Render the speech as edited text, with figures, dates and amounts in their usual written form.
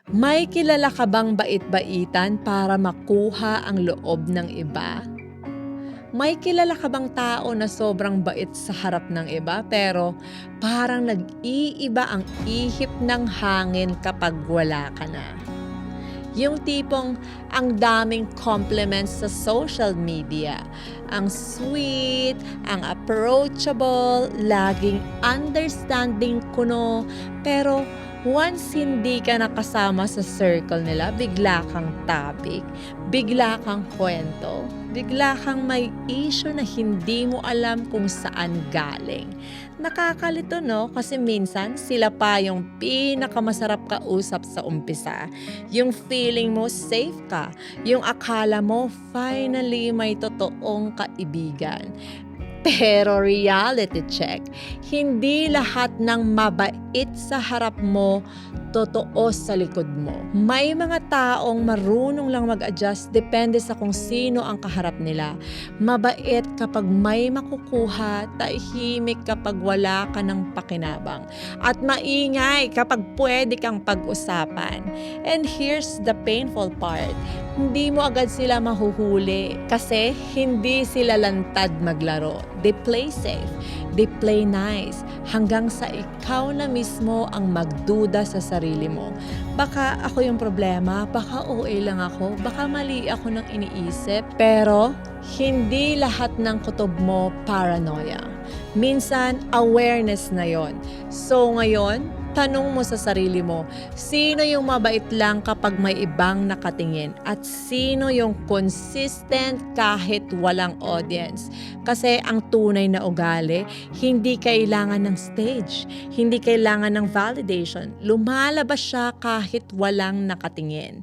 May kilala ka bang bait-baitan para makuha ang loob ng iba? May kilala ka bang tao na sobrang bait sa harap ng iba pero parang nag-iiba ang ihip ng hangin kapag wala ka na? Yung tipong ang daming compliments sa social media. Ang sweet, ang approachable, laging understanding kuno. Pero once hindi ka nakasama sa circle nila, bigla kang topic, bigla kang kwento, bigla kang may issue na hindi mo alam kung saan galing. Nakakalito, no? Kasi minsan sila pa yung pinakamasarap kausap sa umpisa. Yung feeling mo safe ka, yung akala mo finally may totoong kaibigan. Pero reality check, hindi lahat ng mabait sa harap mo, totoo sa likod mo. May mga taong marunong lang mag-adjust depende sa kung sino ang kaharap nila. Mabait kapag may makukuha, tahimik kapag wala ka ng pakinabang. At maingay kapag pwede kang pag-usapan. And here's the painful part, hindi mo agad sila mahuhuli kasi hindi sila lantad maglaro. They play safe, they play nice, hanggang sa ikaw na mismo ang magduda sa sarili mo. Baka ako yung problema, baka OA lang ako, baka mali ako ng iniisip. Pero hindi lahat ng kutob mo paranoia. Minsan, awareness na yon. So ngayon, tanong mo sa sarili mo, sino yung mabait lang kapag may ibang nakatingin at sino yung consistent kahit walang audience? Kasi ang tunay na ugali, hindi kailangan ng stage, hindi kailangan ng validation. Lumalabas siya kahit walang nakatingin.